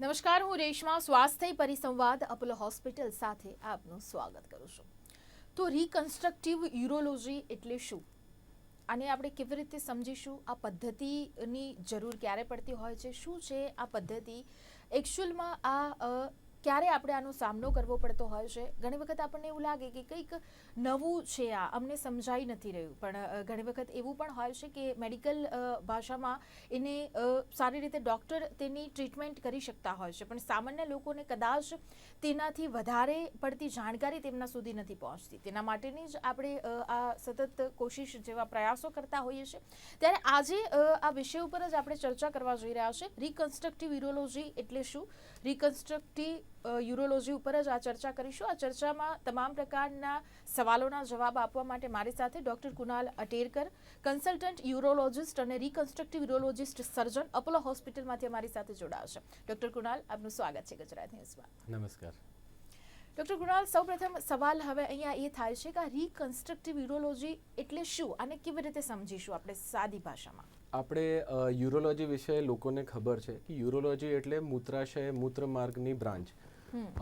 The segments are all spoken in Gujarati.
નમસ્કાર, હું રેશમા સ્વાસ્થ્ય પરિસંવાદ અપોલો હોસ્પિટલ સાથે આપનું સ્વાગત કરું છું. તો રિકન્સ્ટ્રક્ટિવ યુરોલોજી એટલે શું? આને આપણે કેવી રીતે સમજીશું? આ પદ્ધતિની જરૂર ક્યારે પડતી હોય છે? શું છે આ પદ્ધતિ? એકચ્યુઅલમાં આ ક્યારે આપણે આનો સામનો કરવો પડતો હોય છે? ઘણી વખત આપણને એવું લાગે કે કંઈક નવું છે, આ અમને સમજાઈ નથી રહ્યું, પણ ઘણી વખત એવું પણ હોય છે કે મેડિકલ ભાષામાં એને સારી રીતે ડૉક્ટર તેની ટ્રીટમેન્ટ કરી શકતા હોય છે, પણ સામાન્ય લોકોને કદાચ તેનાથી વધારે પડતી જાણકારી તેમના સુધી નથી પહોંચતી. તેના માટેની જ આપણે આ સતત કોશિશ જેવા પ્રયાસો કરતા હોઈએ છીએ. ત્યારે આજે આ વિષય ઉપર જ આપણે ચર્ચા કરવા જઈ રહ્યા છે. રિકન્સ્ટ્રક્ટિવ યુરોલોજી એટલે શું? રિકન્સ્ટ્રક્ટિવ યુરોલોજી ઉપર જ આ ચર્ચા કરીશું. આ ચર્ચામાં તમામ પ્રકારના સવાલોના જવાબ આપવા માટે મારી સાથે ડૉક્ટર કુનાલ અટેરકર, કન્સલ્ટન્ટ યુરોલોજિસ્ટ અને રિકન્સ્ટ્રક્ટિવ યુરોલોજિસ્ટ સર્જન, અપોલો હોસ્પિટલમાંથી અમારી સાથે જોડાશે. ડૉક્ટર કુનાલ, આપનું સ્વાગત છે ગુજરાત ન્યૂઝમાં. નમસ્કાર ડૉક્ટર કુણાલ, સૌપ્રથમ સવાલ હવે અહીંયા એ થાય છે કે આ રિકન્સ્ટ્રક્ટિવ યુરોલોજી એટલે શું અને કેવી રીતે સમજીશું આપણે સાદી ભાષામાં? આપણે યુરોલોજી વિશે લોકોને ખબર છે કે યુરોલોજી એટલે મૂત્રાશય મૂત્રમાર્ગની બ્રાન્ચ.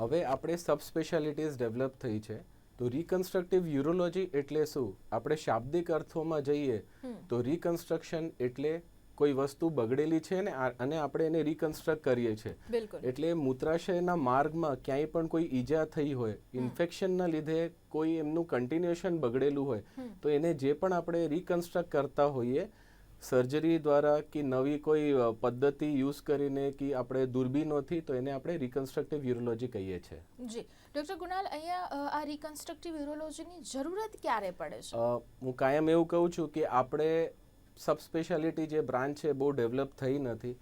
હવે આપણે સબ સ્પેશિયાલિટીઝ ડેવલપ થઈ છે, તો રિકન્સ્ટ્રક્ટિવ યુરોલોજી એટલે શું? આપણે શાબ્દિક અર્થોમાં જઈએ તો રિકન્સ્ટ્રક્શન એટલે કોઈ વસ્તુ બગડેલી છે ને અને આપણે એને રિકન્સ્ટ્રક્ટ કરીએ છીએ. એટલે મૂત્રાશયના માર્ગમાં ક્યાંય પણ કોઈ ઈજા થઈ હોય, ઇન્ફેક્શનના લીધે કોઈ એમનું કન્ટિન્યુએશન બગડેલું હોય, તો એને જે પણ આપણે રિકન્સ્ટ્રક્ટ કરતા હોઈએ સર્જરી દ્વારા કે નવી કોઈ પદ્ધતિ યુઝ કરીને કે આપણે દૂરબીનોથી, તો એને આપણે રિકન્સ્ટ્રક્ટિવ યુરોલોજી કહીએ છીએ. જી ડૉક્ટર કુણાલ, અહીંયા આ રિકન્સ્ટ્રક્ટિવ યુરોલોજીની જરૂરત ક્યારે પડે છે? હું કાયમ એવું કહું છું કે આપણે સબ સ્પેશિયાલિટી જે બ્રાન્ચ છે બહુ ડેવલપ થઈ નથી.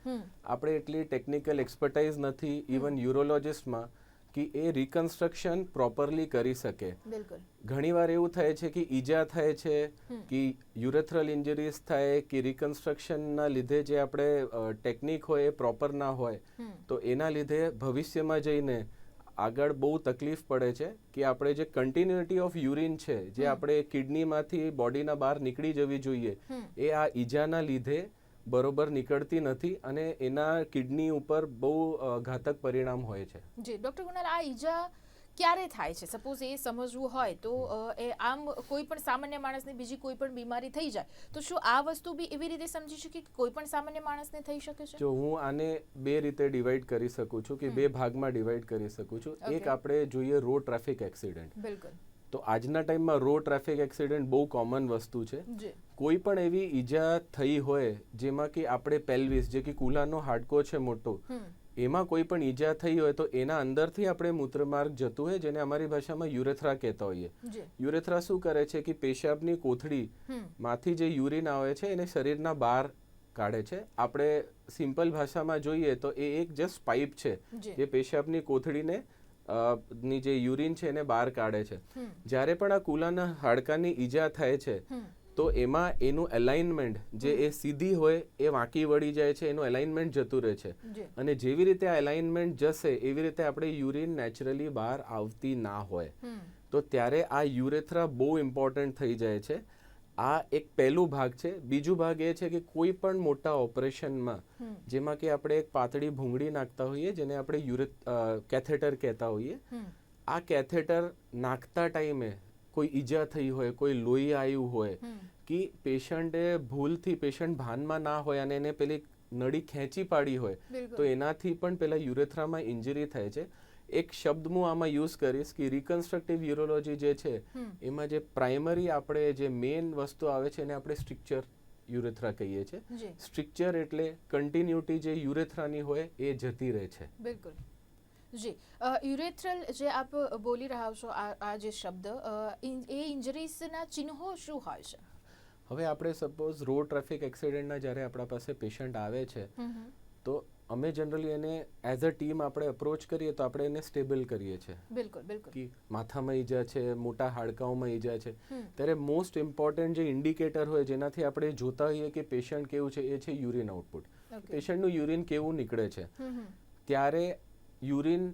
આપણે એટલી ટેકનિકલ એક્સપર્ટાઇઝ નથી ઇવન યુરોલોજિસ્ટમાં કે એ રિકન્સ્ટ્રક્શન પ્રોપરલી કરી શકે. ઘણીવાર એવું થાય છે કે ઈજા થાય છે, કે યુરેથ્રલ ઇન્જરીઝ થાય, કે રિકન્સ્ટ્રક્શનના લીધે જે આપણે ટેકનિક હોય એ પ્રોપર ના હોય, તો એના લીધે ભવિષ્યમાં જઈને આગળ બહુ તકલીફ પડે છે કે આપણે જે કન્ટિન્યુટી ઓફ યુરિન છે, જે આપણે કિડનીમાંથી બોડીના બહાર નીકળી જવી જોઈએ, એ આ ઈજાના લીધે બરોબર નીકળતી નથી અને એના કિડની ઉપર બહુ ઘાતક પરિણામ હોય છે. જી ડૉક્ટર કુણાલ, આ ઈજા ક્યારે થાય છે? સપોઝ એ સમજવું હોય તો એ આમ કોઈ પણ સામાન્ય માણસને બીજી કોઈ પણ બીમારી થઈ જાય, તો શું આ વસ્તુ બી એવી રીતે સમજી શકીએ કે કોઈ પણ સામાન્ય માણસને થઈ શકે છે? જો હું આને બે રીતે ડિવાઈડ કરી શકું છું, કે બે ભાગમાં ડિવાઈડ કરી શકું છું. એક આપણે જોઈએ રોડ ટ્રાફિક એક્સિડન્ટ. બિલકુલ. તો આજના ટાઈમમાં રોડ ટ્રાફિક એક્સિડન્ટ બહુ કોમન વસ્તુ છે. કોઈ પણ એવી ઈજા થઈ હોય જેમાં કે આપણે પેલ્વિસ, જે કે કુલાનો હાડકો છે મોટો, એમાં કોઈ પણ ઈજા થઈ હોય તો એના અંદરથી આપણે મૂત્રમાર્ગ જતું હોય, જેને અમારી ભાષામાં યુરેથ્રા કહેતા હોઈએ. યુરેથ્રા શું કરે છે કે પેશાબની કોથળી માંથી જે યુરિન આવે છે એને શરીરના બહાર કાઢે છે. આપણે સિમ્પલ ભાષામાં જોઈએ તો એ એક જસ્ટ પાઇપ છે જે પેશાબની કોથળીને ની જે યુરિન છે એને બહાર કાઢે છે. જ્યારે પણ આ કુલાના હાડકાની ઈજા થાય છે તો એમાં એનું એલાઇનમેન્ટ જે એ સીધી હોય એ વાંકી વળી જાય છે, એનું એલાઇનમેન્ટ જતું રહે છે. અને જેવી રીતે આ એલાઇનમેન્ટ જશે એવી રીતે આપણે યુરિન નેચરલી બહાર આવતી ના હોય, તો ત્યારે આ યુરેથ્રા બહુ ઇમ્પોર્ટન્ટ થઈ જાય છે. આ એક પહેલું ભાગ છે. બીજું ભાગ એ છે કે કોઈ પણ મોટા ઓપરેશનમાં, જેમાં કે આપણે એક પાતળી ભૂંગળી નાખતા હોઈએ જેને આપણે કેથેટર કહેતા હોઈએ, આ કેથેટર નાખતા ટાઈમે કોઈ ઈજા થઈ હોય, કોઈ લોહી આવ્યું હોય, કે પેશન્ટે ભૂલથી પેશન્ટ ભાનમાં ના હોય અને એને પેલી નળી ખેંચી પાડી હોય, તો એનાથી પણ પેલા યુરેથ્રામાં ઇન્જરી થાય છે. એક શબ્દ હું આમાં યુઝ કરીશ કે રિકન્સ્ટ્રક્ટિવ યુરોલોજી જે છે એમાં જે પ્રાઇમરી આપણે જે મેઇન વસ્તુ આવે છે એને આપણે સ્ટ્રક્ચર યુરેથ્રા કહીએ છીએ. સ્ટ્રક્ચર એટલે કન્ટિન્યુટી જે યુરેથ્રાની હોય એ જતી રહે છે. બિલકુલ. જી, યુરેથ્રલ જે આપ બોલી રહ્યા છો, આ જે શબ્દ, એ ઇન્જરીઝના ચિહ્નો શું હોય છે? હવે આપણે સપોઝ રોડ ટ્રાફિક એક્સિડન્ટના જ્યારે આપણા પાસે પેશન્ટ આવે છે, તો અમે જનરલી એને એઝ અ ટીમ આપણે અપ્રોચ કરીએ તો આપણે એને સ્ટેબલ કરીએ છીએ. બિલકુલ બિલકુલ. કે માથામાં ઈજા છે, મોટા હાડકાઓમાં ઈજા છે, ત્યારે મોસ્ટ ઇમ્પોર્ટન્ટ જે ઇન્ડિકેટર હોય જેનાથી આપણે જોતા હોઈએ કે પેશન્ટ કેવું છે, એ છે યુરિન આઉટપુટ. પેશન્ટનું યુરિન કેવું નીકળે છે. ત્યારે યુરિન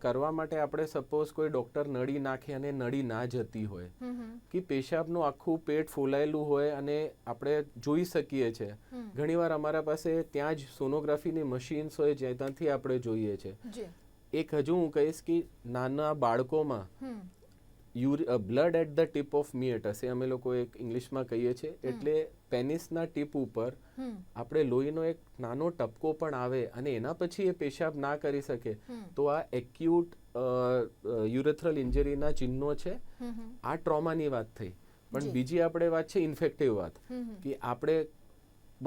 કરવા માટે આપણે સપોઝ કોઈ ડોક્ટર નળી નાખે અને નળી ના જતી હોય કે પેશાબનું આખું પેટ ફૂલાયેલું હોય અને આપણે જોઈ શકીએ છીએ ઘણીવાર અમારા પાસે ત્યાં જ સોનોગ્રાફીની મશીન્સ હોય જેનાથી આપણે જોઈએ છે. એક હજુ હું કહીશ કે નાના બાળકોમાં blood at the tip of meatus એ અમે લોકો એક ઇંગ્લિશમાં કહીએ છીએ, એટલે પેનિસના ટીપ ઉપર આપણે લોહીનો એક નાનો ટપકો પણ આવે અને એના પછી એ પેશાબ ના કરી શકે તો આ એક્યુટ યુરેથ્રલ ઇન્જરીના ચિહ્નો છે. આ ટ્રોમાની વાત થઈ. પણ બીજી આપણે વાત છે ઇન્ફેક્ટિવ વાત, કે આપણે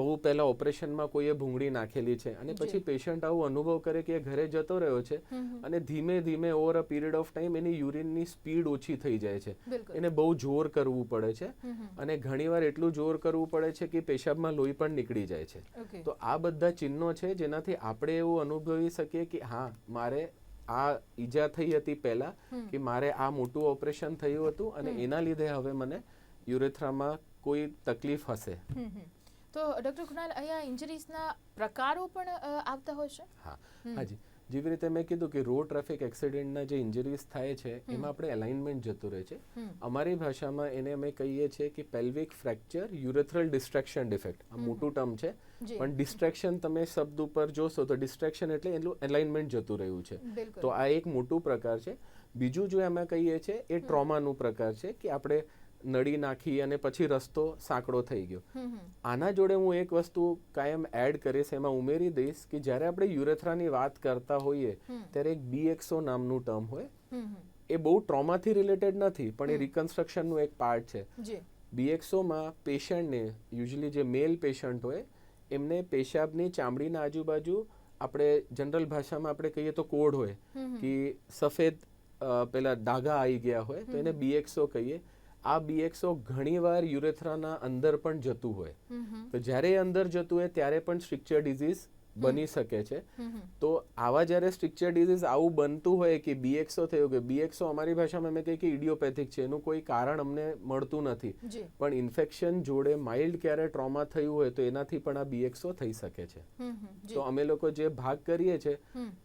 બહુ પહેલા ઓપરેશનમાં કોઈએ ભૂંગળી નાખેલી છે અને પછી પેશન્ટ આવું અનુભવ કરે કે એ ઘરે જતો રહ્યો છે અને ધીમે ધીમે over a period of time એની યુરિનની સ્પીડ ઓછી થઈ જાય છે, એને બહુ જોર કરવું પડે છે અને ઘણીવાર એટલું જોર કરવું પડે છે કે પેશાબમાં લોહી પણ નીકળી જાય છે. તો આ બધા ચિહ્નો છે જેનાથી આપણે એવું અનુભવી શકીએ કે હા, મારે આ ઈજા થઈ હતી પહેલા, કે મારે આ મોટું ઓપરેશન થયું હતું અને એના લીધે હવે મને યુરેથ્રામાં કોઈ તકલીફ હશે. તો ડોક્ટર કુણાલ, અહીંયા ઇન્જરીઝના પ્રકારો પણ આવતા હોય છે? હાજી, જેવી રીતે મેં કીધું કે રોડ ટ્રાફિક એક્સિડન્ટના જે ઇન્જરીઝ થાય છે એમાં આપણે અલાઇનમેન્ટ જતું રહે છે. અમારી ભાષામાં એને અમે કહીએ છીએ કે pelvic fracture urethral destruction defect. આ મોટું ટર્મ છે, પણ ડિસ્ટ્રેક્શન તમે શબ્દ ઉપર જોશો તો ડિસ્ટ્રેક્શન એટલે એનું અલાઇનમેન્ટ જતું રહ્યું છે. તો આ એક મોટું પ્રકાર છે. બીજું જો અમે કહીએ છીએ એ ટ્રોમાનું પ્રકાર છે, કે આપણે નળી નાખી અને પછી રસ્તો સાંકડો થઈ ગયો. આના જોડે હું એક વસ્તુ કાયમ એડ કરીશ, એમાં ઉમેરી દઈશ કે જ્યારે આપણે યુરેથ્રાની વાત કરતા હોઈએ ત્યારે એક BXO નામનું ટર્મ હોય. એ બહુ ટ્રોમાથી રિલેટેડ નથી, પણ એ રિકન્સ્ટ્રક્શનનું એક પાર્ટ છે. BXOમાં પેશન્ટને, યુઝ્યુઅલી જે મેલ પેશન્ટ હોય, એમને પેશાબની ચામડીના આજુબાજુ આપણે જનરલ ભાષામાં આપણે કહીએ તો કોડ હોય, કે સફેદ પેલા ડાઘા આવી ગયા હોય તો એને BXO કહીએ. આ BXO ઘણીવાર યુરેથ્રાના અંદર પણ જતું હોય. તો જ્યારે એ અંદર જતું હોય ત્યારે પણ સ્ટ્રક્ચર ડિઝીઝ બની શકે છે. તો આવા જ્યારે સ્ટ્રક્ચર ડિઝીઝ આવું બનતું હોય કે BXO થયું, કે BXO અમારી ભાષામાં અમે કહીએ કે ઇડિયોપેથિક છે, એનું કોઈ કારણ અમને મળતું નથી, પણ ઇન્ફેક્શન જોડે માઇલ્ડ ક્યારે ટ્રોમા થયું હોય તો એનાથી પણ આ BXO થઈ શકે છે. તો અમે લોકો જે ભાગ કરીએ છીએ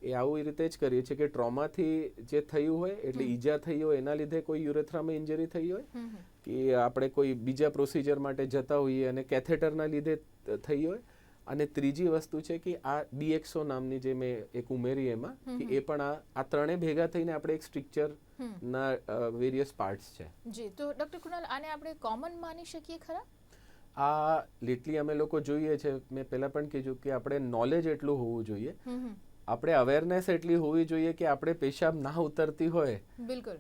એ આવી રીતે જ કરીએ છીએ કે ટ્રોમાથી જે થયું હોય, એટલે ઈજા થઈ હોય એના લીધે કોઈ યુરેથ્રામાં ઇન્જરી થઈ હોય, કે આપણે કોઈ બીજા પ્રોસિજર માટે જતા હોઈએ અને કેથેટરના લીધે થઈ હોય, અને ત્રીજી વસ્તુ છે કે આ BXO નામની જે મેં એક ઉમેરી એમાં, કે એ પણ આ ત્રણેય ભેગા થઈને આપણે એક સ્ટ્રક્ચર ના વેરિયસ પાર્ટ્સ છે. જી, તો ડોક્ટર કુણાલ, આને આપણે કોમન માની શકીએ ખરા? આ લેટલી અમે લોકો જોઈએ છે, મેં પહેલા પણ કીધું કે આપણે નોલેજ એટલું હોવું જોઈએ, આપણે અવેરનેસ એટલી હોવી જોઈએ કે આપણે પેશાબ ના ઉતરતી હોય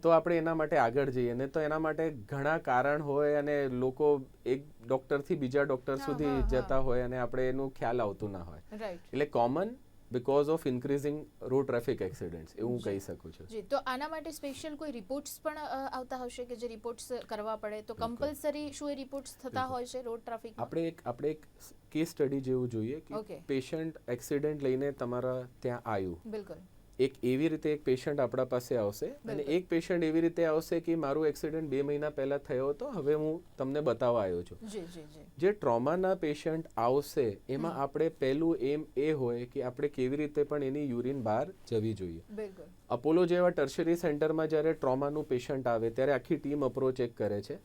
તો આપણે એના માટે આગળ જઈએ, ને તો એના માટે ઘણા કારણ હોય અને લોકો એક ડોક્ટરથી બીજા ડોક્ટર સુધી જતા હોય અને આપણે એનું ખ્યાલ આવતું ના હોય. એટલે common because of increasing road traffic accidents એવું કહી શકું છું. જી, તો આના માટે સ્પેશિયલ કોઈ રિપોર્ટ્સ પણ આવતા હશે કે જે રિપોર્ટ્સ કરવા પડે? તો કમ્પલસરી શું એ રિપોર્ટ્સ થતા હોય છે રોડ ટ્રાફિક? આપણે એક કેસ સ્ટડી જેવું જોઈએ કે પેશન્ટ એક્સિડન્ટ લઈને તમારા ત્યાં આવ્યું. બિલકુલ. એક એવી રીતે એક પેશન્ટ આપણા પાસે આવશે અને એક પેશન્ટ એવી રીતે આવશે કે મારું એક્સિડન્ટ 2 મહિના પહેલા થયો હતો, હવે હું તમને બતાવવા આવ્યો છું. જે ટ્રોમાના પેશન્ટ આવશે એમાં આપણે પહેલું એમ એ હોય કે આપણે કેવી રીતે પણ એની યુરિન બહાર જવી જોઈએ. અપોલો જેવા ટર્શરી સેન્ટરમાં જ્યારે ટ્રોમાનું પેશન્ટ આવે ત્યારે આખી ટીમ અપ્રોચ એક કરે છે.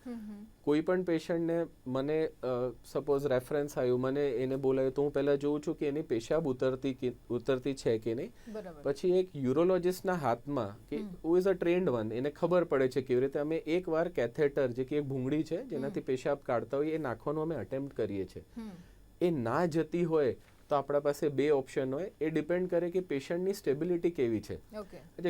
કોઈ પણ પેશન્ટને મને સપોઝ રેફરન્સ આવ્યું, મને એને બોલાવ્યું, તો હું પહેલાં જોઉં છું કે એની પેશાબ ઉતરતી છે કે નહીં. પછી એક યુરોલોજિસ્ટના હાથમાં, કે who is a trend one, એને ખબર પડે છે કેવી રીતે. અમે એકવાર કેથેટર, જે કે એક ભૂંગળી છે જેનાથી પેશાબ કાઢતા હોય, એ નાખવાનું અમે અટેમ્પ્ટ કરીએ છીએ. એ ના જતી હોય તો આપણા પાસે 2 ઓપ્શન હોય. એ ડિપેન્ડ કરે કે પેશન્ટની સ્ટેબિલિટી કેવી છે.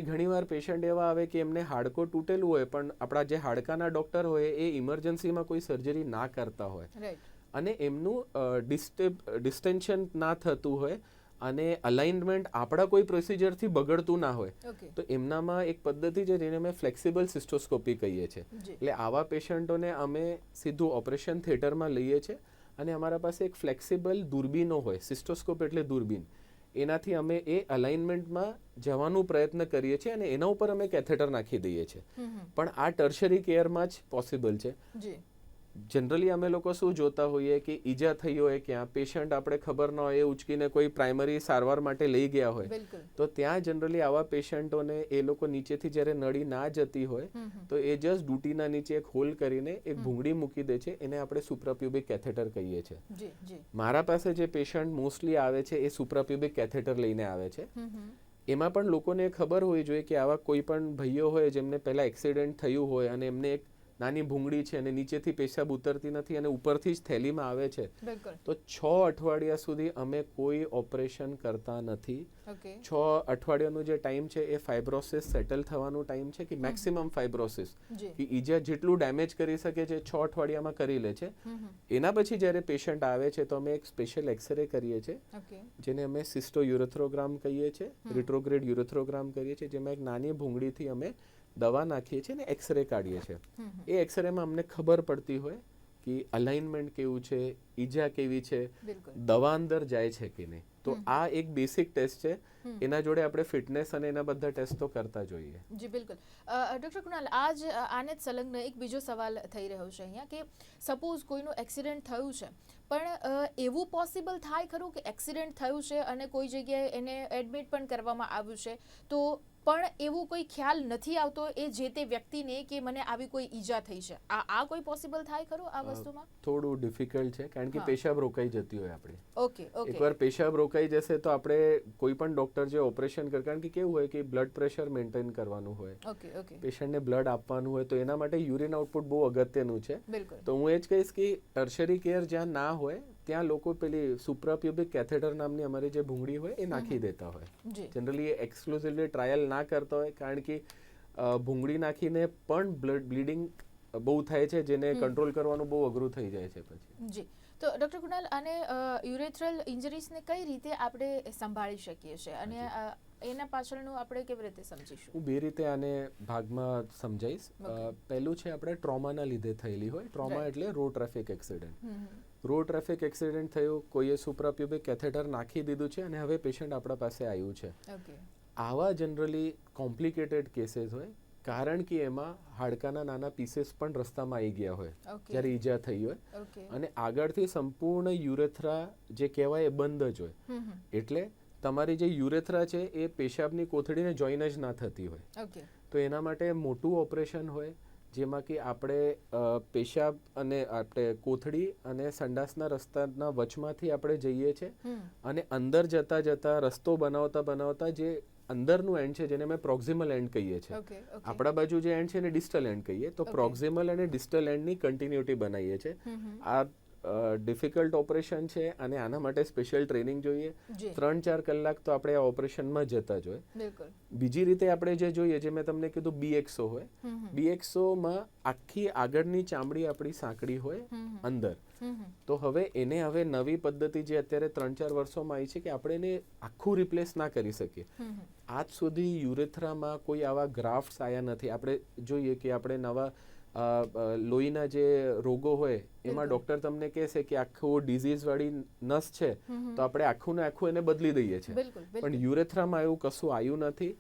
ઘણીવાર પેશન્ટ એવા આવે કે એમને હાડકો તૂટેલું હોય, પણ આપણા જે હાડકાના ડોક્ટર હોય એ ઇમરજન્સીમાં કોઈ સર્જરી ના કરતા હોય અને એમનું ડિસ્ટેન્શન ના થતું હોય અને અલાઇનમેન્ટ આપણા કોઈ પ્રોસિજરથી બગડતું ના હોય, તો એમનામાં એક પદ્ધતિ છે જેને અમે ફ્લેક્સિબલ સિસ્ટોસ્કોપી કહીએ છીએ. એટલે આવા પેશન્ટોને અમે સીધું ઓપરેશન થિયેટરમાં લઈએ છીએ અને અમારા પાસે એક ફ્લેક્સિબલ દૂરબીનો હોય, સિસ્ટોસ્કોપ એટલે દૂરબીન, એનાથી અમે એ અલાઇનમેન્ટમાં જવાનો પ્રયત્ન કરીએ છીએ અને એના ઉપર અમે કેથેટર નાખી દઈએ છીએ. પણ આ ટર્શરી કેરમાં જ પોસિબલ છે. જનરલી અમે લોકો શું જોતા હોઈએ કે ઈજા થઈ હોય ક્યાં પેશન્ટ આપણે ખબર ન હોય એ ઉચકીને કોઈ પ્રાઇમરી સારવાર માટે લઈ ગયા હોય બિલકુલ. તો ત્યાં જનરલી આવા પેશન્ટોને એ લોકો નીચેથી જ્યારે નળી ના જતી હોય તો એ જસ્ટ ડૂટીના નીચે એક હોલ કરીને એક ભૂંગળી મૂકી દે છે, એને આપણે સુપ્રાપ્યુબિક કેથેટર કહીએ છીએ. જી જી. મારા પાસે જે પેશન્ટ મોસ્ટલી આવે છે એ સુપ્રાપ્યુબિક કેથેટર લઈને આવે છે. એમાં પણ લોકોને ખબર હોવી જોઈએ કે આવા કોઈ પણ ભાઈઓ હોય જેમને પહેલા એક્સિડન્ટ થયું હોય અને એમને એક નાની ભૂંગળી છે અને નીચેથી પેશાબ ઉતરતી નથી અને ઉપરથી જ થેલીમાં આવે છે, તો 6 અઠવાડિયા સુધી અમે કોઈ ઓપરેશન કરતા નથી. 6 અઠવાડિયાનો જે ટાઈમ છે એ ફાઇબ્રોસિસ સેટલ થવાનો ટાઈમ છે કે મેક્સિમમ ફાઇબ્રોસિસ કે ઈજા જેટલું ડેમેજ કરી શકે છે 6 અઠવાડિયામાં કરી લે છે. એના પછી જ્યારે પેશન્ટ આવે છે તો અમે એક સ્પેશિયલ એક્સરે કરીએ છીએ જેને અમે સિસ્ટો યુરેથ્રોગ્રામ કહીએ છીએ, રિટ્રોગ્રેડ યુરેથ્રોગ્રામ કરીએ છીએ, જેમાં એક નાની ભૂંગળીથી અમે દવા નાખીએ છીએ ને એક્સરે કાઢીએ છીએ. એ એક્સરેમાં અમને ખબર પડતી હોય કે અલાઇનમેન્ટ કેવું છે, ઈજા કેવી છે, દવા અંદર જાય છે કે નહીં. તો આ એક બેસિક ટેસ્ટ છે. એના જોડે આપણે ફિટનેસ અને એના બધા ટેસ્ટ તો કરતા જોઈએ. જી બિલકુલ. ડૉક્ટર કુણાલ, આને જ સંલગ્ન એક બીજો સવાલ થઈ રહ્યો છે અહીંયા કે સપોઝ કોઈનું એક્સિડન્ટ થયું છે પણ એવું પોસિબલ થાય ખરું કે એક્સિડન્ટ થયું છે અને કોઈ જગ્યાએ એને એડમિટ પણ કરવામાં આવ્યું છે તો પણ એવું કોઈ ખ્યાલ નથી આવતો એ જે તે વ્યક્તિને કે મને આવી કોઈ ઈજા થઈ છે, આ કોઈ પોસિબલ થાય ખરું આ વસ્તુમાં? થોડું ડિફિકલ્ટ છે કારણ કે પેશાબ રોકાઈ જતી હોય આપણી. ઓકે. એકવાર પેશાબ રોકાઈ જશે તો આપણે કોઈ પણ ડોક્ટર જે ઓપરેશન કરે, કારણ કે કેવું હોય કે બ્લડ પ્રેશર મેન્ટેન કરવાનું હોય, પેશન્ટને બ્લડ આપવાનું હોય, તો એના માટે યુરિન આઉટપુટ બહુ અગત્યનું છે. તો હું એ જ કહીશ કે ટર્શરી કેર જ્યાં ના હોય ત્યાં લોકો પેલી સુપ્રાપ્યુબિક કેથેટર નામની અમારી જે ભૂંગળી હોય એ નાખી દેતા હોય. જનરલી એ એક્સક્લુઝિવલી ટ્રાયલ ના કરતા હોય કારણ કે ભૂંગળી નાખીને પણ બ્લીડિંગ બહુ થાય છે, જેને કંટ્રોલ કરવાનું બહુ અઘરું થઈ જાય છે પછી. જી. તો ડૉક્ટર કુણાલ, આને યુરેથ્રલ ઇન્જરીઝને કઈ રીતે આપણે સંભાળી શકીએ છીએ અને એના પાછળનું આપણે કેવી રીતે સમજીશું? હું બે રીતે આને ભાગમાં સમજાઈશ. પહેલું છે આપણે ટ્રોમાના લીધે થયેલી હોય. ટ્રોમા એટલે road traffic accident. Road traffic accident થયું, કોઈએ સુપ્રાપ્યુબિક કેથેટર નાખી દીધું છે અને હવે પેશન્ટ આપણા પાસે આવ્યું છે. આવા જનરલી કોમ્પ્લિકેટેડ કેસીસ હોય કારણ કે એમાં હાડકાના નાના પીસીસ પણ રસ્તામાં આવી ગયા હોય જ્યારે ઈજા થઈ હોય અને આગળથી સંપૂર્ણ યુરેથ્રા જે કહેવાય એ બંધ જ હોય. એટલે તમારી જે યુરેથ્રા છે એ પેશાબની કોથળીને જોઈન જ ના થતી હોય. તો એના માટે મોટું ઓપરેશન હોય જેમાં કે આપણે પેશાબ અને આપણે કોથળી અને સંડાસના રસ્તાના વચમાંથી આપણે જઈએ છીએ અને અંદર જતા જતા રસ્તો બનાવતા જે અંદરનું એન્ડ છે જેને અમે પ્રોક્સિમલ એન્ડ કહીએ છીએ, આપણા બાજુ જે એન્ડ છે એને ડિસ્ટલ એન્ડ કહીએ, તો પ્રોક્સિમલ અને ડિસ્ટલ એન્ડની કન્ટિન્યુટી બનાવીએ છીએ. આ ડિફિકલ્ટ ઓપરેશન છે અને આના માટે સ્પેશિયલ ટ્રેનિંગ જોઈએ. 3-4 કલાક તો આપણે આ ઓપરેશનમાં જતા જ હોય. બીજી રીતે આપણે જે જોઈએ, જે મેં તમને કીધું BXO હોય, BXOમાં આખી આગળની ચામડી આપણી સાંકડી હોય અંદર. તો હવે નવી પદ્ધતિ જે અત્યારે 3-4 વર્ષોમાં આવી છે કે આપણે એને આખું રિપ્લેસ ના કરી શકીએ. આજ સુધી યુરેથ્રામાં કોઈ આવા ગ્રાફ્ટ્સ આવ્યા નથી. આપણે જોઈએ કે આપણે નવા લોહીના જે રોગો હોય એમાં ડોક્ટર તમને કહેશે કે આખું ડિઝીઝ વાળી નસ છે તો આપણે આખું ને આખું એને બદલી દઈએ છીએ, પણ યુરેથ્રામાં એવું કશું આવ્યું નથી.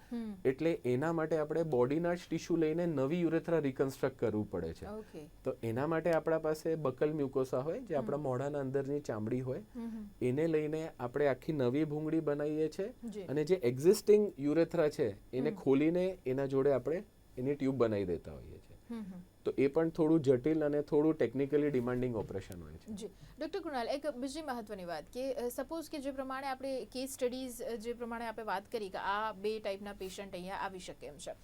એટલે એના માટે આપણે બોડીના જ ટિશ્યુ લઈને નવી યુરેથ્રા રિકન્સ્ટ્રક્ટ કરવું પડે છે. તો એના માટે આપણા પાસે બકલ મ્યુકોસા હોય જે આપણા મોઢાના અંદરની ચામડી હોય, એને લઈને આપણે આખી નવી ભૂંગળી બનાવીએ છીએ અને જે એક્ઝિસ્ટિંગ યુરેથ્રા છે એને ખોલીને એના જોડે આપણે એની ટ્યુબ બનાવી દેતા હોઈએ છીએ. તો એ પણ થોડું જટિલ અને થોડું ટેકનિકલી ડિમાન્ડિંગ ઓપરેશન હોય છે. જી ડૉક્ટર કુણાલ, એક બીજી મહત્વની વાત કે સપોઝ કે જે પ્રમાણે આપણે કેસ સ્ટડીઝ જે પ્રમાણે આપણે વાત કરી કે આ 2 ટાઈપના પેશન્ટ અહીંયા આવી શકે એમ છે.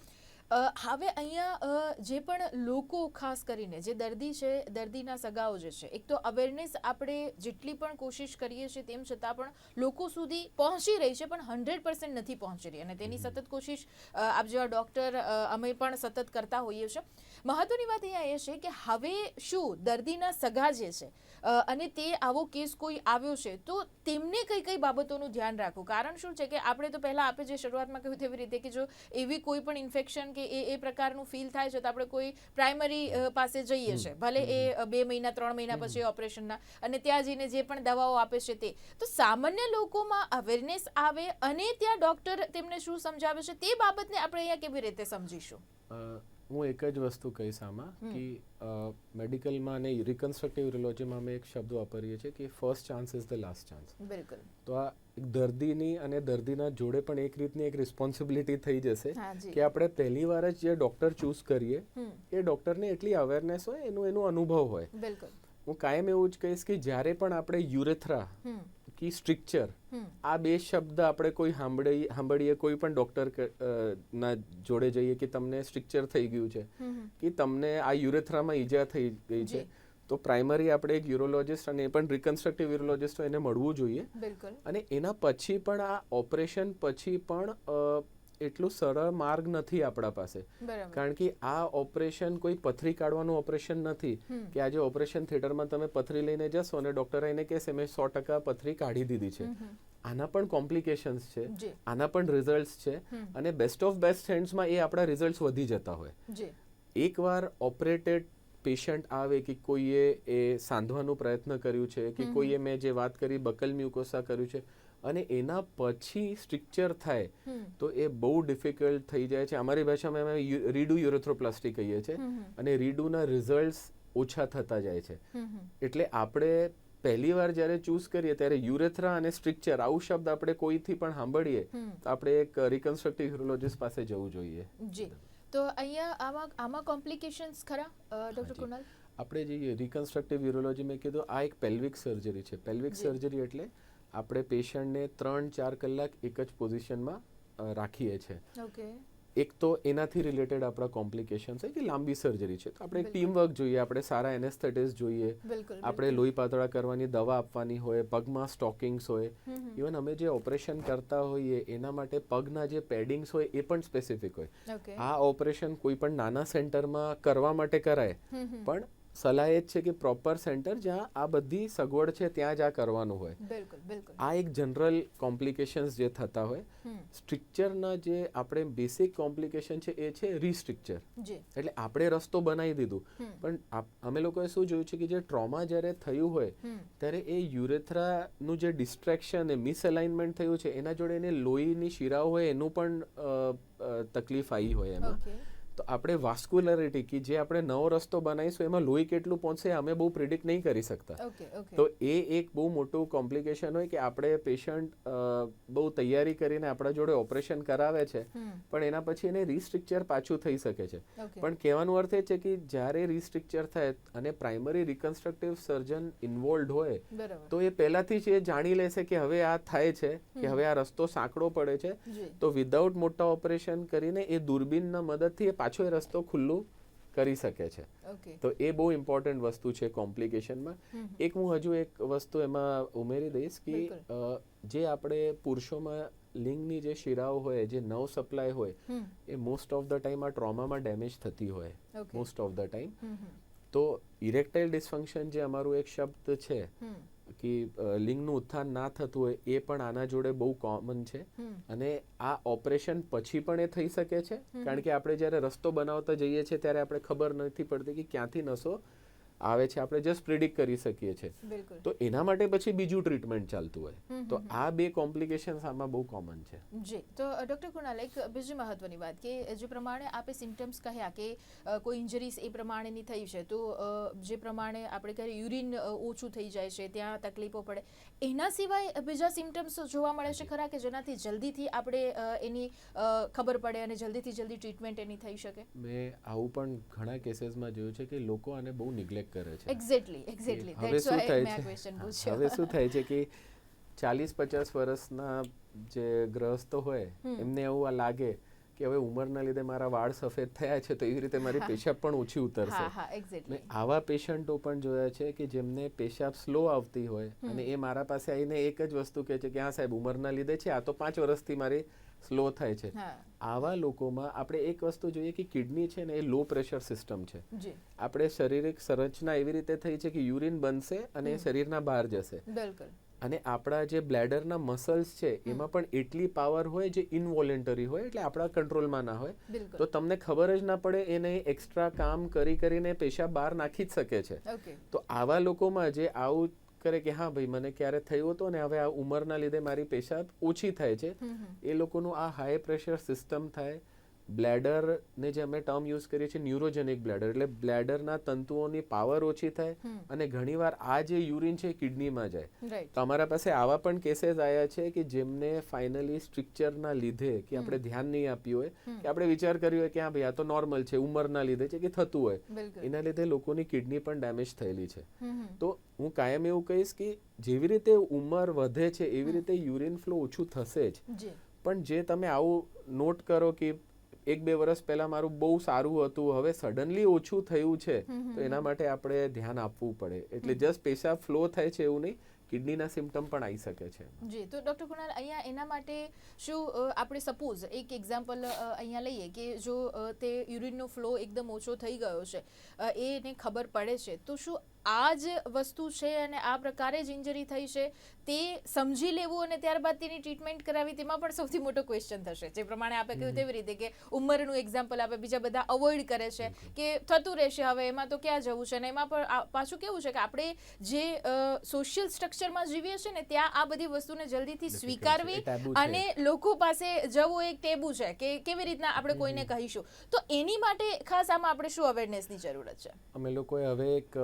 હવે અહીંયા જે પણ લોકો ખાસ કરીને જે દર્દી છે, દર્દીના સગાઓ જે છે, એક તો અવેરનેસ આપણે જેટલી પણ કોશિશ કરીએ છીએ તેમ છતાં પણ લોકો સુધી પહોંચી રહી છે પણ 100% નથી પહોંચી રહી અને તેની સતત કોશિશ આપ જેવા ડૉક્ટર અમે પણ સતત કરતા હોઈએ છીએ. મહત્વની વાત અહીંયા એ છે કે હવે શું દર્દીના સગા જે છે અને તે આવો કેસ કોઈ આવ્યો છે તો તેમને કઈ બાબતોનું ધ્યાન રાખવું? કારણ શું છે કે આપણે તો પહેલાં આપણે જે શરૂઆતમાં કહ્યું તેવી રીતે કે જો એવી કોઈ પણ ઇન્ફેક્શન કે એ પ્રકારનું ફીલ થાય છે તો આપણે કોઈ પ્રાઇમરી પાસે જઈએ છીએ, ભલે એ 2 મહિના 3 મહિના પછી ઓપરેશનના, અને ત્યાં જઈને જે પણ દવાઓ આપે છે તે. તો સામાન્ય લોકોમાં અવેરનેસ આવે અને ત્યાં ડૉક્ટર તેમને શું સમજાવે છે તે બાબતને આપણે અહીંયા કેવી રીતે સમજીશું? હું એક જ વસ્તુ કહીશ આમાં કે મેડિકલમાં અને રિકન્સ્ટ્રક્ટિવ યુરોલોજીમાં અમે એક શબ્દ વાપરીએ છીએ કે first chance is the last chance. બિલકુલ. તો આ દર્દીની અને દર્દીના જોડે પણ એક રીતની એક રિસ્પોન્સિબિલિટી થઈ જશે કે આપણે પહેલી વાર જ જે ડૉક્ટર ચૂઝ કરીએ એ ડૉક્ટરને એટલી અવેરનેસ હોય, એનું અનુભવ હોય. બિલકુલ. હું કાયમ એવું જ કહીશ કે જ્યારે પણ આપણે યુરેથ્રા કે સ્ટ્રિક્ચર આ બે શબ્દ આપણે કોઈ સાંભળીએ કોઈ પણ ડૉક્ટર ના જોડે જઈએ કે તમને સ્ટ્રિક્ચર થઈ ગયું છે કે તમને આ યુરેથ્રામાં ઈજા થઈ ગઈ છે, તો પ્રાઇમરી આપણે એક યુરોલોજિસ્ટ અને એ પણ રિકન્સ્ટ્રક્ટિવ યુરોલોજિસ્ટ હોય એને મળવું જોઈએ. અને એના પછી પણ આ ઓપરેશન પછી પણ એટલું સરળ માર્ગ નથી આપણા પાસે, કારણ કે આ ઓપરેશન કોઈ પથરી કાઢવાનું ઓપરેશન નથી કે આજે ઓપરેશન થિયેટરમાં તમે પથરી લઈને જશો અને ડૉક્ટર એને કહેશે મેં 100% પથરી કાઢી દીધી છે. આના પણ કોમ્પ્લિકેશન્સ છે, આના પણ રિઝલ્ટ્સ છે, અને બેસ્ટ ઓફ બેસ્ટ હેન્ડ્સમાં એ આપણા રિઝલ્ટ્સ વધી જતા હોય. એકવાર ઓપરેટેડ પેશન્ટ આવે કે કોઈએ એ સાંધવાનું પ્રયત્ન કર્યું છે કે કોઈએ મેં જે વાત કરી બકલ મ્યુકોસા કર્યું છે અને એના પછી સ્ટ્રિક્ચર થાય તો એ બહુ ડિફિકલ્ટ થઈ જાય છે. અમારી ભાષામાં અમે રીડુ યુરેથ્રોપ્લાસ્ટી કહીએ છીએ અને રીડુના રિઝલ્ટ્સ ઓછા થતા જાય છે. એટલે આપણે પહેલી વાર જ્યારે ચૂઝ કરીએ ત્યારે યુરેથ્રા અને સ્ટ્રિક્ચર આવું શબ્દ આપણે કોઈથી પણ સાંભળીએ તો આપણે એક રિકન્સ્ટ્રક્ટિવ યુરોલોજિસ્ટ પાસે જવું જોઈએ. જી. તો અહીંયા આમાં કોમ્પ્લિકેશન્સ ખરા ડોક્ટર કુણાલ? આપણે જે રિકન્સ્ટ્રક્ટિવ યુરોલોજી મેં કીધું આ એક પેલ્વિક સર્જરી છે. પેલ્વિક સર્જરી એટલે આપણે પેશન્ટને 3-4 કલાક એક જ પોઝિશનમાં રાખીએ છીએ. ઓકે. એક તો એનાથી રિલેટેડ આપણા કોમ્પ્લિકેશન છે કે લાંબી સર્જરી છે, તો આપણે ટીમ વર્ક જોઈએ, આપણે સારા એનેસ્થેટિસ્ટ જોઈએ, આપણે લોહી પાતળા કરવાની દવા આપવાની હોય, પગમાં સ્ટોકિંગ્સ હોય, ઇવન અમે જે ઓપરેશન કરતા હોઈએ એના માટે પગના જે પેડિંગ્સ હોય એ પણ સ્પેસિફિક હોય. આ ઓપરેશન કોઈ પણ નાના સેન્ટરમાં કરવા માટે કરાય, પણ સલાહ એ જ છે કે પ્રોપર સેન્ટર જ્યાં આ બધી સગવડ છે ત્યાં જ આ કરવાનું હોય. આ એક જનરલ કોમ્પ્લિકેશન્સ જે થતા હોય. સ્ટ્રિક્ચરના જે આપણે બેસિક કોમ્પ્લિકેશન છે એ છે રીસ્ટ્રિક્ચર. એટલે આપણે રસ્તો બનાવી દીધું, પણ અમે લોકોએ શું જોયું છે કે જે ટ્રોમા જ્યારે થયું હોય ત્યારે એ યુરેથ્રાનું જે ડિસ્ટ્રેક્શન એ મિસઅલાઇનમેન્ટ થયું છે એના જોડે એને લોહીની શિરાઓ હોય એનું પણ તકલીફ આવી હોય એમાં. તો આપણે વાસ્ક્યુલરિટી કે જે આપણે નવો રસ્તો બનાવીશું એમાં લોહી કેટલું પહોંચશે અમે બહુ પ્રિડિક્ટ નહીં કરી શકતા. તો એ એક બહુ મોટું કોમ્પ્લિકેશન હોય કે આપણે પેશન્ટ બહુ તૈયારી કરીને આપણા જોડે ઓપરેશન કરાવે છે પણ એના પછી એને રીસ્ટ્રિક્ચર પાછું થઈ શકે છે. પણ કહેવાનો અર્થ એ છે કે જ્યારે રીસ્ટ્રિક્ચર થાય અને પ્રાઇમરી રિકન્સ્ટ્રક્ટિવ સર્જન ઇન્વોલ્વ હોય તો એ પહેલાથી જ એ જાણી લેશે કે હવે આ થાય છે, કે હવે આ રસ્તો સાંકડો પડે છે, તો વિધાઉટ મોટા ઓપરેશન કરીને એ દૂરબીનના મદદથી પાછો એ રસ્તો ખુલ્લું કરી શકે છે. તો એ બહુ ઇમ્પોર્ટન્ટ વસ્તુ છે કોમ્પ્લિકેશનમાં. એક હું હજુ એક વસ્તુ એમાં ઉમેરી દઈશ કે જે આપણે પુરુષોમાં લિંગની જે શિરાઓ હોય, જે નવ સપ્લાય હોય, એ મોસ્ટ ઓફ ધ ટાઈમ આ ટ્રોમામાં ડેમેજ થતી હોય, મોસ્ટ ઓફ ધ ટાઈમ. તો ઇરેક્ટાઇલ ડિસફંક્શન જે અમારું એક શબ્દ છે કે લિંગનું ઉત્થાન ના થતું હોય એ પણ આના જોડે બહુ કોમન છે. અને આ ઓપરેશન પછી પણ એ થઈ શકે છે, કારણ કે આપણે જ્યારે રસ્તો બનાવતા જઈએ છીએ ત્યારે આપણે ખબર નથી પડતી કે ક્યાંથી નસો આવે છે, આપણે જસ્ટ પ્રિડિક્ટ કરી શકીએ છીએ. તો એના માટે પછી બીજું ટ્રીટમેન્ટ ચાલતું હોય. તો આ બે કોમ્પ્લિકેશન્સ આમાં બહુ કોમન છે. જી. તો ડૉક્ટર કુણાલ, એક બીજી મહત્વની વાત કે જે પ્રમાણે આપે સિમ્ટમ્સ કહ્યા કે કોઈ ઇન્જરીઝ એ પ્રમાણેની થઈ છે, તો જે પ્રમાણે આપણે કહીએ યુરિન ઓછું થઈ જાય છે, ત્યાં તકલીફો પડે, એના સિવાય બીજા સિમ્ટમ્સ જોવા મળે છે ખરા કે જેનાથી જલ્દીથી આપણે એની ખબર પડે અને જલ્દી ટ્રીટમેન્ટ એની થઈ શકે? મેં આવું પણ ઘણા કેસીસમાં જોયું છે કે લોકો આને બહુ નિગ્લેક્ટ કરે છે. એક્ઝેક્ટલી. હવે શું થાય છે કે 40-50 વર્ષના જે ગ્રસ્તો હોય એમને એવું લાગે કે હવે ઉંમરના લીધે મારા વાળ સફેદ થયા છે તો એવી રીતે મારી પેશાબ પણ ઓછી ઉતરશે. મેં આવા પેશન્ટો પણ જોયા છે કે જેમને પેશાબ સ્લો આવતી હોય અને એ મારા પાસે આવીને એક જ વસ્તુ કહે છે કે હા સાહેબ ઉંમરના લીધે છે, આ તો 5 વર્ષથી મારી સ્લો થાય છે. આવા લોકોમાં આપણે એક વસ્તુ જોઈએ કે કિડની છે ને એ લો પ્રેશર સિસ્ટમ છે. આપણે શારીરિક સંરચના એવી રીતે થઈ છે કે યુરિન બનશે અને શરીરના બહાર જશે. અને આપણા જે બ્લેડરના મસલ્સ છે એમાં પણ એટલી પાવર હોય જે ઇનવોલેન્ટરી હોય, એટલે આપણા કંટ્રોલમાં ના હોય. તો તમને ખબર જ ના પડે એને એક્સ્ટ્રા કામ કરીને પેશાબ બહાર નાખી જ શકે છે. તો આવા લોકોમાં જે આવું કરે કે હા ભાઈ મને ક્યારે થયું હતું ને હવે આ ઉંમરના લીધે મારી પેશાબ ઓછી થાય છે, એ લોકોનું આ હાઈ પ્રેશર સિસ્ટમ થાય, બ્લેડર ને જે અમે ટર્મ યુઝ કરીએ છીએ ન્યુરોજેનિક બ્લેડર, એટલે બ્લેડરના તંતુઓની પાવર ઓછી થાય અને ઘણીવાર આ જે યુરિન છે કિડનીમાં જાય. તો અમારા પાસે આવા પણ કેસીસ આવ્યા છે કે જેમને ફાઇનલી સ્ટ્રક્ચરના લીધે કે આપણે ધ્યાન નહીં આપ્યું હોય કે આપણે વિચાર કર્યો હોય કે હા ભાઈ આ તો નોર્મલ છે, ઉંમરના લીધે છે કે થતું હોય, એના લીધે લોકોની કિડની પણ ડેમેજ થયેલી છે. તો હું કાયમ એવું કહીશ કે જેવી રીતે ઉંમર વધે છે એવી રીતે યુરિન ફ્લો ઓછું થશે જ, પણ જે તમે આવું નોટ કરો કે 1-2 વર્ષ પહેલા મારું બહુ સારું હતું, હવે સડનલી ઓછું થયું છે, તો એના માટે આપણે ધ્યાન આપવું પડે. એટલે જસ્ટ પેશાબ ફ્લો થાય છે એવું નહીં, કિડનીના સિમ્પટમ પણ આવી શકે છે. જી, તો ડૉક્ટર કુણાલ, અહીંયા એના માટે શું આપણે સપોઝ એક એક્ઝામ્પલ અહીંયા લઈએ કે જો તે યુરિનનો ફ્લો એકદમ ઓછો થઈ ગયો છે, એને ખબર પડે છે, તો શું આ જ વસ્તુ છે અને આ પ્રકારે જ ઇન્જરી થઈ છે તે સમજી લેવું અને ત્યારબાદ તેની ટ્રીટમેન્ટ કરાવી, તેમાં પણ સૌથી મોટો ક્વેશ્ચન થશે. જે પ્રમાણે આપણે કહ્યું તેવી રીતે કે ઉંમરનું એક્ઝામ્પલ આપણે બીજા બધા અવોઇડ કરે છે કે થતું રહેશે, હવે એમાં તો ક્યાં જવું છે, અને એમાં પણ પાછું કેવું છે કે આપણે જે સોશિયલ સ્ટ્રક્ચરમાં જીવીએ છીએ ને ત્યાં આ બધી વસ્તુને જલ્દીથી સ્વીકારવી અને લોકો પાસે જવું એક ટેબુ છે કે કેવી રીતના આપણે કોઈને કહીશું. તો એની માટે ખાસ આમાં આપણે શું અવેરનેસની જરૂરત છે? અમે લોકોએ હવે એક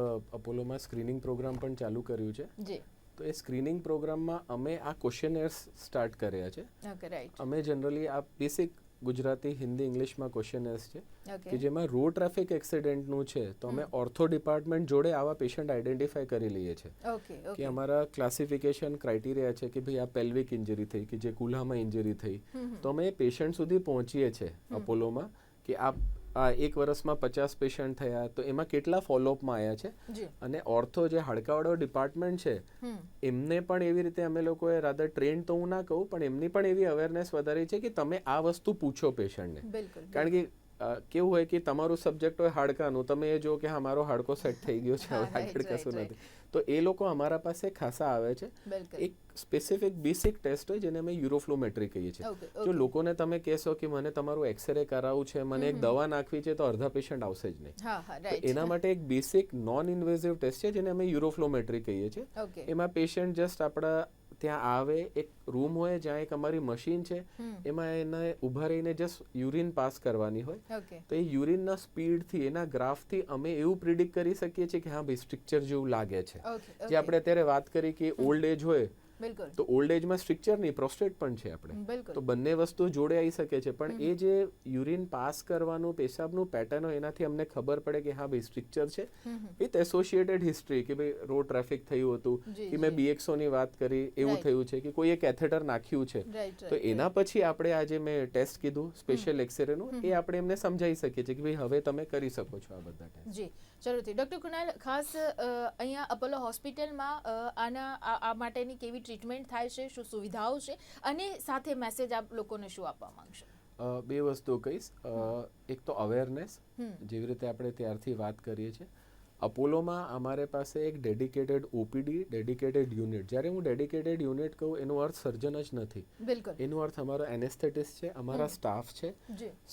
અપોલોમાં સ્ક્રીનિંગ પ્રોગ્રામ પણ ચાલુ કર્યું છે. જી. તો એ સ્ક્રીનિંગ પ્રોગ્રામમાં અમે આ ક્વેશ્ચનર્સ સ્ટાર્ટ કર્યા છે. Okay, right. અમે જનરલી આ બેસિક ગુજરાતી, હિન્દી, ઇંગ્લિશમાં ક્વેશ્ચનર્સ છે કે જેમાં રોડ ટ્રાફિક એક્સિડન્ટનું છે, તો અમે ઓર્થો ડિપાર્ટમેન્ટ જોડે આવા પેશન્ટ આઈડેન્ટિફાઈ કરી લઈએ છીએ કે અમારા ક્લાસિફિકેશન ક્રાઇટેરિયા છે કે ભાઈ આ પેલ્વિક ઇન્જરી થઈ કે જે કુલ્હામાં ઇન્જરી થઈ, તો અમે પેશન્ટ સુધી પહોંચીએ છીએ અપોલોમાં કે આ 1 વર્ષમાં 50 પેશન્ટ થયા, તો એમાં કેટલા ફોલોઅપમાં આવ્યા છે. અને ઓર્થો જે હાડકાવાળો ડિપાર્ટમેન્ટ છે એમને પણ એવી રીતે અમે લોકોએ રાધર ટ્રેન તો હું ના કહું, પણ એમની પણ એવી અવેરનેસ વધારી છે કે તમે આ વસ્તુ પૂછો પેશન્ટને. કારણ કે કેવું હોય કે તમારું સબ્જેક્ટ હોય હાડકાનું, તમે એ જો કે હા મારો હાડકો સેટ થઈ ગયો છે, હવે આગળ કશું નથી, તો એ લોકો અમારા પાસે ખાસા આવે છે. એક સ્પેસિફિક બેસિક ટેસ્ટ હોય જેને અમે યુરોફ્લોમેટ્રી કહીએ છીએ. જો લોકોને તમે કહેશો કે મને તમારું એક્સરે કરાવવું છે, મને એક દવા નાખવી છે, તો અડધા પેશન્ટ આવશે જ નહીં. તો એના માટે એક બેસિક નોન ઇન્વેઝિવ ટેસ્ટ છે જેને અમે યુરોફ્લોમેટ્રી કહીએ છીએ. એમાં પેશન્ટ જસ્ટ આપણા ત્યાં આવે, એક રૂમ હોય જ્યાં એક અમારી મશીન છે, એમાં એને ઊભા રહીને જસ્ટ યુરિન પાસ કરવાની હોય. તો એ યુરિનના સ્પીડથી, એના ગ્રાફથી અમે એવું પ્રિડિક્ટ કરી શકીએ છીએ કે હા ભાઈ સ્ટ્રક્ચર જેવું લાગે છે. જે આપણે અત્યારે વાત કરી કે ઓલ્ડ એજ હોય, તો ઓલ્ડ એજમાં સ્ટ્રક્ચર નહીં, પ્રોસ્ટેટ પણ છે આપણે, તો બંને વસ્તુ જોડે આવી શકે છે. પણ એ જે યુરિન પાસ કરવાનું, પેશાબનું પેટર્ન હોય, એનાથી અમને ખબર પડે કે હા ભાઈ સ્ટ્રક્ચર છે વિથ એસોસિએટેડ હિસ્ટ્રી, કે ભાઈ રોડ ટ્રાફિક થયું હતું, કે મેં BXOની વાત કરી એવું થયું છે, કે કોઈ કેથેટર નાખ્યું છે. તો એના પછી આપણે આજે મેં ટેસ્ટ કીધું સ્પેશિયલ એક્સરેનું, એ આપણે એમને સમજાવી શકીએ છીએ કે ભાઈ હવે તમે કરી શકો છો આ બધા ટેસ્ટ. જી, જરૂરથી. ડૉક્ટર કુણાલ, ખાસ અહીંયા અપોલો હોસ્પિટલમાં આ માટેની કેવી ટ્રીટમેન્ટ થાય છે, શું સુવિધાઓ છે, અને સાથે મેસેજ આપ લોકોને શું આપવા માંગશો? 2 વસ્તુ કહીશ. એક તો અવેરનેસ, જેવી રીતે આપણે ત્યારથી વાત કરીએ છીએ. અપોલોમાં અમારે પાસે એક ડેડિકેટેડ OPD, ડેડિકેટેડ યુનિટ. જ્યારે હું ડેડિકેટેડ યુનિટ કહું એનો અર્થ સર્જન જ નથી, એનો અર્થ અમારો એનેસ્થેટિસ્ટ છે, અમારા સ્ટાફ છે,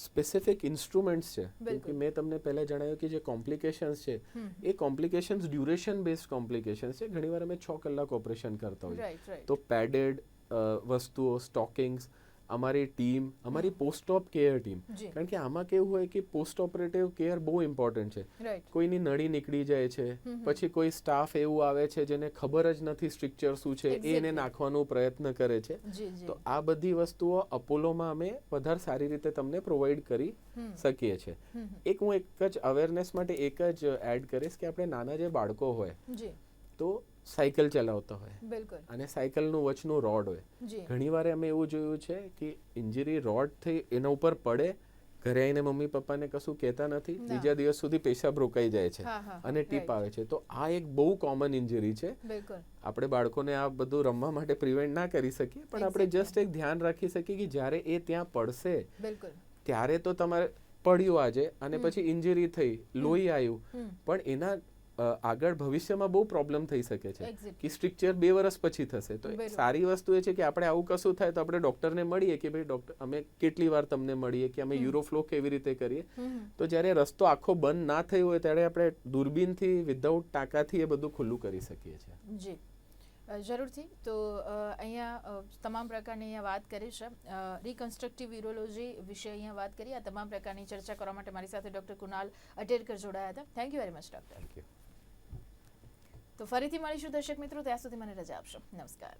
સ્પેસિફિક ઇન્સ્ટ્રુમેન્ટ્સ છે. કે મેં તમને પહેલા જણાવ્યું કે જે કોમ્પ્લિકેશન્સ છે એ કોમ્પ્લિકેશન્સ ડ્યુરેશન બેઝડ કોમ્પ્લિકેશન્સ છે. ઘણીવાર અમે 6 કલાક ઓપરેશન કરતા હોઈએ, તો પેડેડ વસ્તુઓ, સ્ટોકિંગ્સ, અમારી ટીમ, અમારી પોસ્ટ ઓપ કેર ટીમ. કારણ કે આમાં કેવું હોય કે પોસ્ટ ઓપરેટિવ કેર બહુ ઇમ્પોર્ટન્ટ છે. કોઈની નળી નીકળી જાય છે, પછી કોઈ સ્ટાફ એવું આવે છે જેને ખબર જ નથી સ્ટ્રક્ચર શું છે, એને નાખવાનો પ્રયત્ન કરે છે. તો આ બધી વસ્તુઓ અપોલોમાં અમે વધારે સારી રીતે તમને પ્રોવાઈડ કરી શકીએ છીએ. હું એક જ અવેરનેસ માટે એક જ એડ કરીશ કે આપણે નાના જે બાળકો હોય તો સાયકલ ચલાવતા હોય અને સાયકલનું વચનું રોડ હોય, ઘણીવાર અમે એવું જોયું છે કે ઇન્જરી રોડ થઈ એના ઉપર પડે, ઘરે આવીને મમ્મી પપ્પાને કશું કહેતા નથી, બીજા દિવસ સુધી પેશાબ રોકાઈ જાય છે અને ટીપ આવે છે. તો આ એક બહુ કોમન ઇન્જરી છે. આપણે બાળકોને આ બધું રમવા માટે પ્રિવેન્ટ ના કરી શકીએ, પણ આપણે જસ્ટ એક ધ્યાન રાખી શકીએ કે જ્યારે એ ત્યાં પડશે ત્યારે તો તમારે પડ્યું આજે અને પછી ઇન્જરી થઈ, લોહી આવ્યું, પણ એના આગળ ભવિષ્યમાં બહુ પ્રોબ્લેમ થઈ શકે છે કે સ્ટ્રક્ચર 2 વર્ષ પછી થશે. તો સારી વસ્તુ એ છે કે આપણે આવું કશું થાય તો આપણે ડોક્ટરને મળીએ કે ભાઈ ડોક્ટર અમે કેટલી વાર તમને મળીએ, કે અમે યુરોફ્લો કેવી રીતે કરીએ. તો જ્યારે રસ્તો આખો બંધ ના થયો હોય ત્યારે આપણે દૂરબીનથી, વિધાઉટ ટાંકાથી એ બધું ખુલ્લું કરી શકીએ છીએ. જી, જરૂરથી. તો અહીંયા તમામ પ્રકારની અહીંયા વાત કરી છે, રિકન્સ્ટ્રક્ટિવ યુરોલોજી વિશે અહીંયા વાત કરી. આ તમામ પ્રકારની ચર્ચા કરવા માટે મારી સાથે ડૉક્ટર કુનાલ અટેરકર જોડાયા હતા. Thank you very much doctor. Thank you. તો ફરીથી મળીશું દર્શક મિત્રો, ત્યાં સુધી મને રજા આપશો. નમસ્કાર.